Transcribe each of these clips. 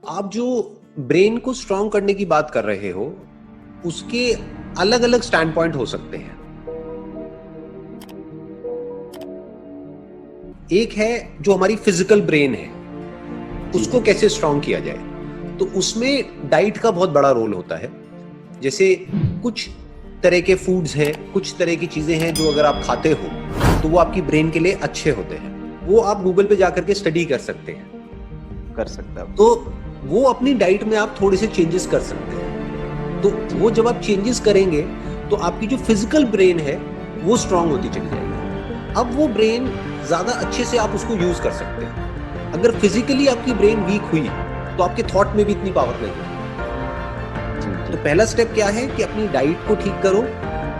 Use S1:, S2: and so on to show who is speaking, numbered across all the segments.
S1: आप जो ब्रेन को स्ट्रांग करने की बात कर रहे हो, उसके अलग अलग स्टैंड पॉइंट हो सकते हैं। एक है जो हमारी फिजिकल ब्रेन है, उसको कैसे स्ट्रांग किया जाए, तो उसमें डाइट का बहुत बड़ा रोल होता है। जैसे कुछ तरह के फूड्स हैं, कुछ तरह की चीजें हैं जो अगर आप खाते हो तो वो आपकी ब्रेन के लिए अच्छे होते हैं। वो आप गूगल पे जाकर के स्टडी कर सकते हैं, तो वो अपनी डाइट में आप थोड़े से चेंजेस कर सकते हैं। तो वो जब आप चेंजेस करेंगे तो आपकी जो फिजिकल ब्रेन है वो स्ट्रांग होती चली जाएगी। अब वो ब्रेन ज्यादा अच्छे से आप उसको यूज कर सकते हैं। अगर फिजिकली आपकी ब्रेन वीक हुई तो आपके थॉट में भी इतनी पावर नहीं है। तो पहला स्टेप क्या है कि अपनी डाइट को ठीक करो।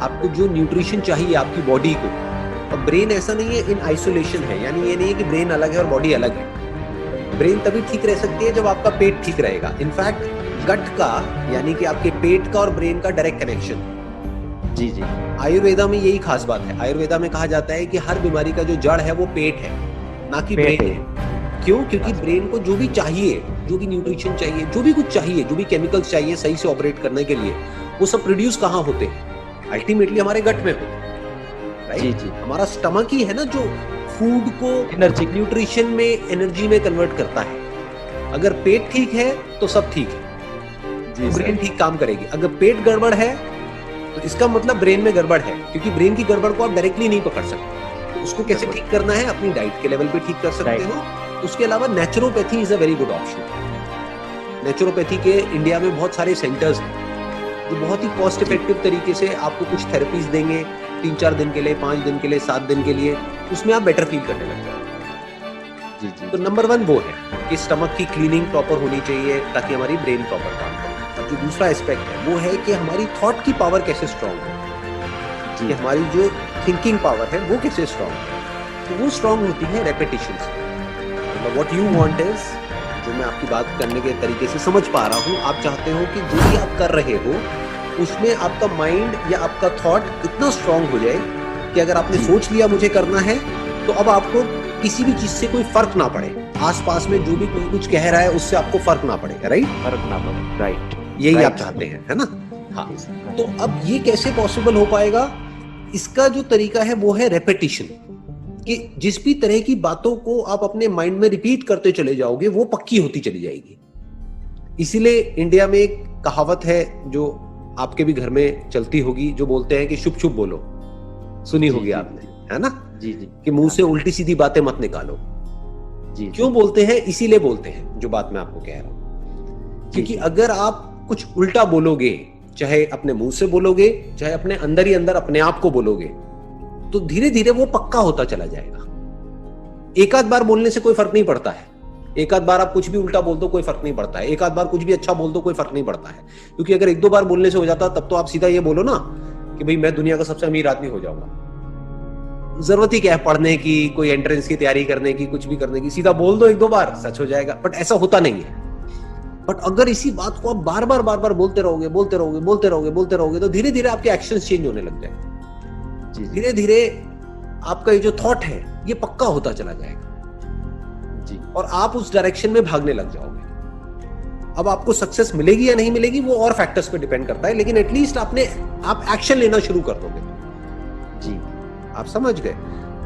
S1: आपको जो न्यूट्रिशन चाहिए आपकी बॉडी को, और ब्रेन ऐसा नहीं है इन आइसोलेशन है, यानी ये नहीं है कि ब्रेन अलग है और बॉडी अलग है। ब्रेन तभी ठीक रह सकती है जब आपका पेट ठीक रहेगा। इनफैक्ट गट का, यानी कि आपके पेट का और ब्रेन का डायरेक्ट कनेक्शन।
S2: जी जी।
S1: आयुर्वेदा में यही खास बात है। आयुर्वेदा में कहा जाता है कि हर बीमारी का जो जड़ है वो पेट है, ना कि ब्रेन है। क्यों? क्योंकि ब्रेन को जो भी चाहिए, जो भी न्यूट्रिशन चाहिए, जो भी कुछ चाहिए, जो भी केमिकल्स चाहिए सही से ऑपरेट करने के लिए, वो सब प्रोड्यूस कहाँ होते हैं? अल्टीमेटली हमारे गट में होते हैं। राइट?
S2: जी जी।
S1: हमारा स्टमक ही है ना जो फूड को
S2: एनर्जी
S1: न्यूट्रिशन में, एनर्जी में कन्वर्ट करता है। अगर पेट ठीक है तो सब ठीक है,
S2: जी
S1: ब्रेन ठीक काम करेगी। अगर पेट गड़बड़ है तो इसका मतलब ब्रेन में गड़बड़ है, क्योंकि ब्रेन की गड़बड़ को आप डायरेक्टली नहीं पकड़ सकते। तो उसको कैसे ठीक करना है? अपनी डाइट के लेवल पे ठीक कर सकते हो। उसके अलावा naturopathy is a very good option. Naturopathy के इंडिया में बहुत सारे सेंटर्स हैं जो बहुत ही कॉस्ट इफेक्टिव तरीके से आपको कुछ थेरेपीज देंगे 3-4 दिन के लिए, 5 दिन के लिए, 7 दिन के लिए। उसमें आप बेटर फील करने लग जाओगे।
S2: जी जी।
S1: तो नंबर 1 वो है कि स्टमक की क्लीनिंग प्रॉपर होनी चाहिए ताकि हमारी ब्रेन प्रॉपर काम करे। और जो दूसरा एस्पेक्ट है वो है कि हमारी थॉट की पावर कैसे स्ट्रांग हो, कि हमारी जो थिंकिंग पावर है वो कैसे स्ट्रांग है। तो वो स्ट्रांग होती है रेपिटेशन से। मतलब व्हाट यू वांट इज, जो मैं आपकी बात करने के तरीके से समझ पा रहा हूँ, आप चाहते हो कि जो भी आप कर रहे हो उसमें आपका माइंड या आपका थॉट इतना स्ट्रांग हो जाए कि अगर आपने सोच लिया मुझे करना है, तो अब आपको किसी भी चीज से कोई फर्क ना पड़े। आसपास में जो भी कोई कुछ कह रहा है उससे आपको फर्क ना पड़े। राइट?
S2: फर्क ना पड़े। राइट,
S1: यही आप चाहते हैं, है ना? हाँ। तो अब ये कैसे पॉसिबल हो पाएगा? इसका जो तरीका है वो है रेपिटेशन। कि जिस भी तरह की बातों को आप अपने माइंड में रिपीट करते चले जाओगे वो पक्की होती चली जाएगी। इसीलिए इंडिया में एक कहावत है जो आपके भी घर में चलती होगी, जो बोलते हैं कि शुभ शुभ बोलो। सुनी होगी आपने, है ना?
S2: जी जी।
S1: कि मुंह से उल्टी सीधी बातें मत निकालो।
S2: जी।
S1: क्यों बोलते हैं? इसीलिए बोलते हैं जो बात मैं आपको कह रहा हूं। क्योंकि अगर आप कुछ उल्टा बोलोगे, चाहे अपने मुंह से बोलोगे, चाहे अपने अंदर ही अंदर अपने आप को बोलोगे, तो धीरे धीरे वो पक्का होता चला जाएगा। एक आध बार बोलने से कोई फर्क नहीं पड़ता है। एक आध बार आप कुछ भी उल्टा बोल दो कोई फर्क नहीं पड़ता है। एक आध बार कुछ भी अच्छा बोल दो कोई फर्क नहीं पड़ता है। क्योंकि अगर 1-2 बार बोलने से हो जाता तब तो आप सीधा ये बोलो ना कि भाई मैं दुनिया का सबसे अमीर आदमी हो जाऊंगा। जरूरत ही क्या है पढ़ने की, कोई एंट्रेंस की तैयारी करने की, कुछ भी करने की? सीधा बोल दो 1-2 बार, सच हो जाएगा। बट ऐसा होता नहीं है। बट अगर इसी बात को आप बार बार बोलते रहोगे तो धीरे धीरे आपके एक्शंस चेंज होने लग जाएंगे। धीरे धीरे आपका ये जो थॉट है ये पक्का होता चला जाएगा
S2: जी,
S1: और आप उस डायरेक्शन में भागने लग जाओगे। अब आपको सक्सेस मिलेगी या नहीं मिलेगी वो और फैक्टर्स पे डिपेंड करता है, लेकिन एटलीस्ट आप एक्शन लेना शुरू कर दोगे।
S2: जी,
S1: आप समझ गए?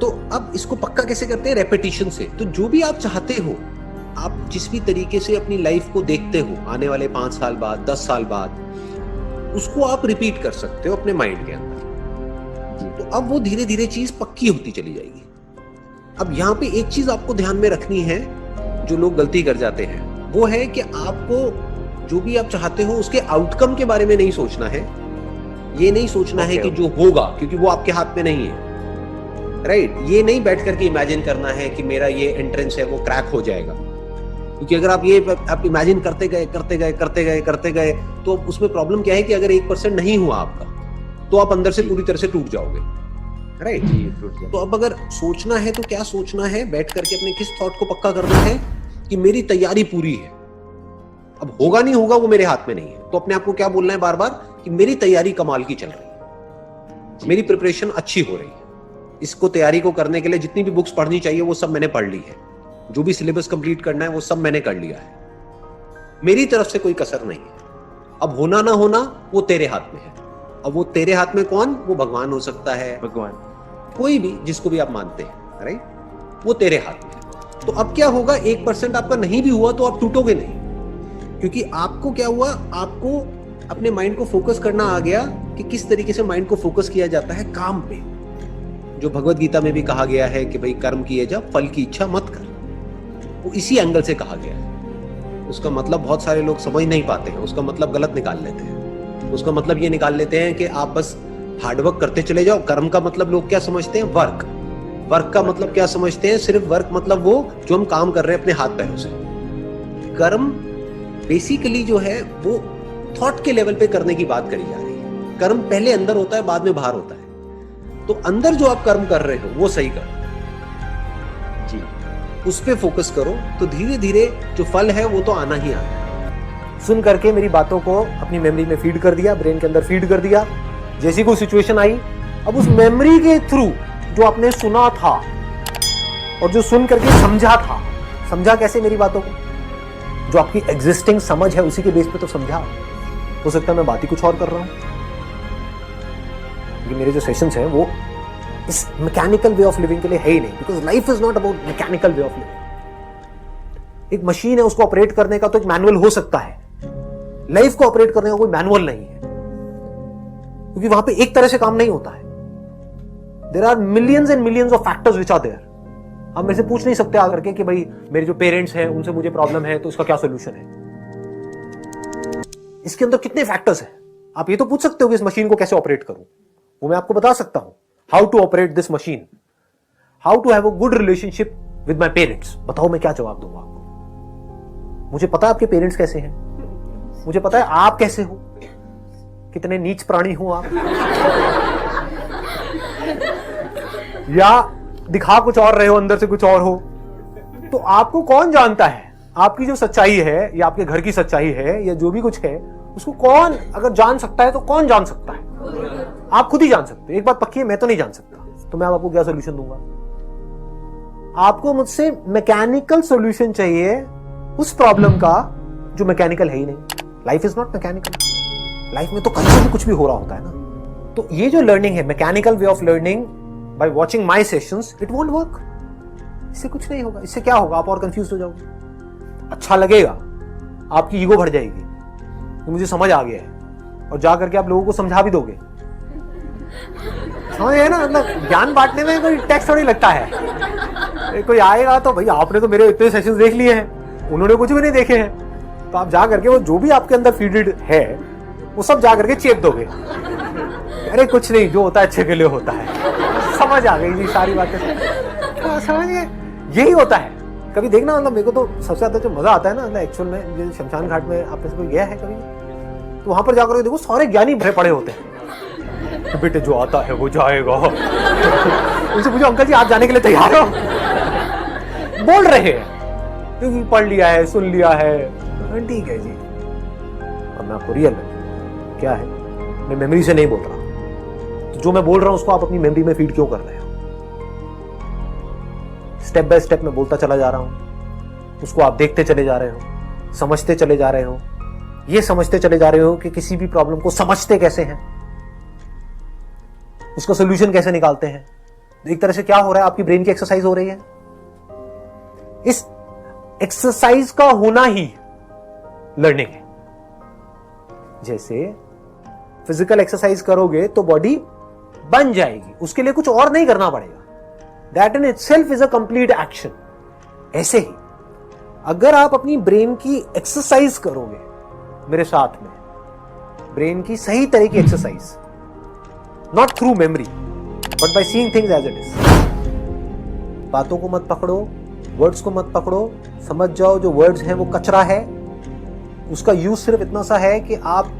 S1: तो अब इसको पक्का कैसे करते हैं? रेपिटेशन से। तो जो भी आप चाहते हो, आप जिस भी तरीके से अपनी लाइफ को देखते हो आने वाले 5 साल बाद, 10 साल बाद, उसको आप रिपीट कर सकते हो अपने माइंड के अंदर। तो अब वो धीरे धीरे चीज पक्की होती चली जाएगी। अब यहाँ पे एक चीज आपको ध्यान में रखनी है, जो लोग गलती कर जाते हैं, वो है कि आपको जो भी आप चाहते हो उसके आउटकम के बारे में नहीं सोचना है। ये नहीं सोचना है कि जो होगा, क्योंकि वो आपके हाथ में नहीं है। राइट? ये नहीं बैठ करके इमेजिन करना है कि मेरा ये एंट्रेंस है वो क्रैक हो जाएगा। क्योंकि अगर आप इमेजिन करते गए तो उसमें प्रॉब्लम क्या है कि अगर 1% नहीं हुआ आपका तो आप अंदर से पूरी तरह से टूट जाओगे। राइट? तो अब अगर सोचना है तो क्या सोचना है? बैठ करके अपने किस थॉट को पक्का करना है कि मेरी तैयारी पूरी है। अब होगा नहीं होगा वो मेरे हाथ में नहीं है। तो अपने आप को क्या बोलना है बार बार कि मेरी तैयारी कमाल की चल रही है, मेरी प्रिपरेशन अच्छी हो रही है। इसको तैयारी को करने के लिए जितनी भी बुक्स पढ़नी चाहिए वो सब मैंने पढ़ ली है। जो भी सिलेबस कंप्लीट करना है वो सब मैंने कर लिया है। मेरी तरफ से कोई कसर नहीं है। अब होना ना होना वो तेरे हाथ में है। अब वो तेरे हाथ में कौन? वो भगवान हो सकता है,
S2: भगवान,
S1: कोई भी जिसको भी आप मानते हैं, राइट? वो तेरे हाथ में है। तो अब क्या होगा, 1% आपका नहीं भी हुआ तो आप टूटोगे नहीं, क्योंकि आपको क्या हुआ, आपको अपने माइंड को फोकस करना आ गया कि किस तरीके से माइंड को फोकस किया जाता है काम पे। जो भगवत गीता में भी कहा गया है कि भाई कर्म किए जा, फल की इच्छा मत कर, वो इसी एंगल से कहा गया है। उसका मतलब बहुत सारे लोग समझ नहीं पाते हैं, उसका मतलब गलत निकाल लेते हैं। उसका मतलब ये निकाल लेते हैं कि आप बस हार्डवर्क करते चले जाओ। कर्म का मतलब लोग क्या समझते हैं? वर्क। वर्क का मतलब क्या समझते हैं? सिर्फ वर्क मतलब वो जो हम काम कर रहे हैं अपने हाथ पैरों से। कर्म बेसिकली जो है वो थॉट के लेवल पे करने की बात करी जा रही है। कर्म पहले अंदर होता है, बाद में बाहर होता है। तो अंदर जो आप कर्म कर रहे हो वो सही करो
S2: जी,
S1: उस पे फोकस करो, तो धीरे धीरे जो फल है वो तो आना ही आना है। सुन करके मेरी बातों को अपनी मेमोरी में फीड कर दिया, ब्रेन के अंदर फीड कर दिया। जैसी कोई सिचुएशन आई, अब उस मेमोरी के थ्रू जो आपने सुना था और जो सुन करके समझा था, समझा कैसे मेरी बातों को? जो आपकी एग्जिस्टिंग समझ है उसी के बेस पे तो समझा। हो सकता है मैं बात ही कुछ और कर रहा हूं, क्योंकि मेरे जो सेशंस हैं वो इस मैकेनिकल वे ऑफ लिविंग के लिए है ही नहीं, because life is not about mechanical way of living. एक मशीन है, उसको ऑपरेट करने का तो एक मैनुअल हो सकता है, लाइफ को ऑपरेट करने का कोई मैनुअल नहीं है, क्योंकि वहां पे एक तरह से काम नहीं होता है। There are millions and millions of factors which are there. आप मेरे से पूछ नहीं सकते आकर के कि भाई मेरे जो पेरेंट्स हैं उनसे मुझे प्रॉब्लम है तो इसका क्या सोल्यूशन है। इसके अंदर कितने फैक्टर्स हैं। आप ये तो पूछ सकते हो कि इस मशीन को कैसे ऑपरेट करूं, वो मैं आपको बता सकता हूं। How to operate this machine, how to have a good relationship with my parents. बताओ मैं क्या जवाब दूंगा आपको। मुझे पता है आपके पेरेंट्स कैसे हैं, मुझे पता है आप कैसे हो, कितने नीच प्राणी हो आप, या दिखा कुछ और रहे हो, अंदर से कुछ और हो। तो आपको कौन जानता है? आपकी जो सच्चाई है या आपके घर की सच्चाई है या जो भी कुछ है, उसको कौन अगर जान सकता है तो कौन जान सकता है? आप खुद ही जान सकते हैं। एक बात पक्की है, मैं तो नहीं जान सकता। तो मैं आपको क्या सोल्यूशन दूंगा? आपको मुझसे मैकेनिकल सोल्यूशन चाहिए उस प्रॉब्लम का जो मैकेनिकल है ही नहीं। Life is not mechanical. Life में तो कहीं भी कुछ भी हो रहा होता है ना। तो ये जो लर्निंग है, mechanical way of learning by watching my sessions, it won't work. इससे कुछ नहीं होगा। इससे क्या होगा? आप और कंफ्यूज हो जाओगे। अच्छा लगेगा, आपकी ईगो भर जाएगी कि मुझे समझ आ गया है, और जा करके आप लोगों को समझा भी दोगे। समझ है ना? मतलब ज्ञान बांटने में कोई टैक्स थोड़ी लगता है। कोई आएगा तो भाई आपने तो मेरे इतने सेशंस देख लिए हैं, उन्होंने कुछ भी नहीं देखे हैं, तो आप जा करके वो जो भी आपके अंदर फीडेड है वो सब जा करके चेप दोगे। अरे कुछ नहीं, जो होता है अच्छे के लिए होता है। समझ आ गई जी सारी बातें, समझ गए? यही होता है। कभी देखना, मतलब मेरे को तो सबसे ज्यादा जो मजा आता है ना, एक्चुअल में जो शमशान घाट में आपने से कोई गया है कभी, तो वहां पर जाकर देखो सारे ज्ञानी भरे पड़े होते हैं। तो बेटे जो आता है वो जाएगा। उनसे पूछो अंकल जी आप जाने के लिए तैयार हो? बोल रहे हैं क्योंकि पढ़ लिया है, सुन लिया है। ठीक है जी। अब मैं आपको रियल क्या है, मैं मेमोरी से नहीं बोल रहा। तो जो मैं बोल रहा हूं उसको आप अपनी मेमोरी में फीड क्यों कर रहे हो? स्टेप बाय स्टेप मैं बोलता चला जा रहा हूं, उसको आप देखते चले जा रहे हो, समझते चले जा रहे हो। ये समझते चले जा रहे हो कि किसी भी प्रॉब्लम को समझते कैसे हैं, उसका सोल्यूशन कैसे निकालते हैं। एक तरह से क्या हो रहा है, आपकी ब्रेन की एक्सरसाइज हो रही है। इस एक्सरसाइज का होना ही लर्निंग है। जैसे फिजिकल एक्सरसाइज करोगे तो बॉडी बन जाएगी, उसके लिए कुछ और नहीं करना पड़ेगा। That in itself is a complete action. ऐसे ही अगर आप अपनी ब्रेन की एक्सरसाइज करोगे मेरे साथ में, ब्रेन की सही तरह की exercise, not through memory but by seeing things as it is. बातों को मत पकड़ो, वर्ड्स को मत पकड़ो, समझ जाओ जो वर्ड्स हैं वो कचरा है। उसका यूज सिर्फ इतना सा है कि आप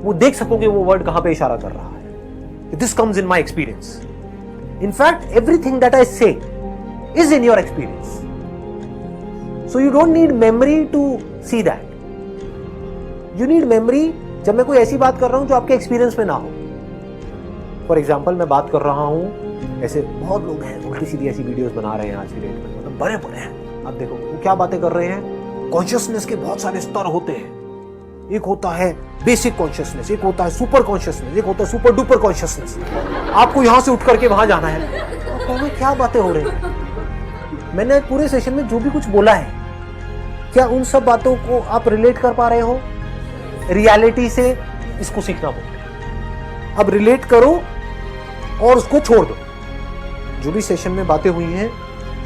S1: वो देख सकोगे वो वर्ड कहां पे इशारा कर रहा है। This comes in my experience. In fact, everything that I say is in your experience. So you don't need memory to see that. You need memory जब मैं कोई ऐसी बात कर रहा हूं जो आपके एक्सपीरियंस में ना हो। फॉर एग्जाम्पल मैं बात कर रहा हूं, ऐसे बहुत लोग हैं उल्टी सीधी ऐसी वीडियोस बना रहे हैं आज की डेट में, मतलब बड़े बड़े हैं। आप देखो वो क्या बातें कर रहे हैं,
S3: कॉन्शियसनेस के बहुत सारे स्तर होते हैं। एक होता है बेसिक कॉन्शियसनेस, एक होता है सुपर कॉन्शियसनेस, एक होता है सुपर डुपर कॉन्शियसनेस। आपको यहां से उठ करके वहां जाना है। आप कहोगे क्या बातें हो रही हैं? मैंने पूरे सेशन में जो भी कुछ बोला है, क्या उन सब बातों को आप रिलेट कर पा रहे हो? रियलिटी से इसको सीखना बोलते हैं। अब रिलेट करो और उसको छोड़ दो। जो भी सेशन में बातें हुई हैं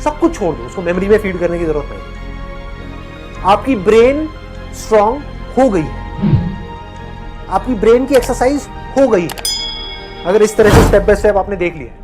S3: सब कुछ छोड़ दो, उसको मेमोरी में फीड करने की जरूरत नहीं। आपकी ब्रेन स्ट्रांग हो गई है, आपकी ब्रेन की एक्सरसाइज हो गई है, अगर इस तरह से स्टेप बाय स्टेप आपने देख लिया।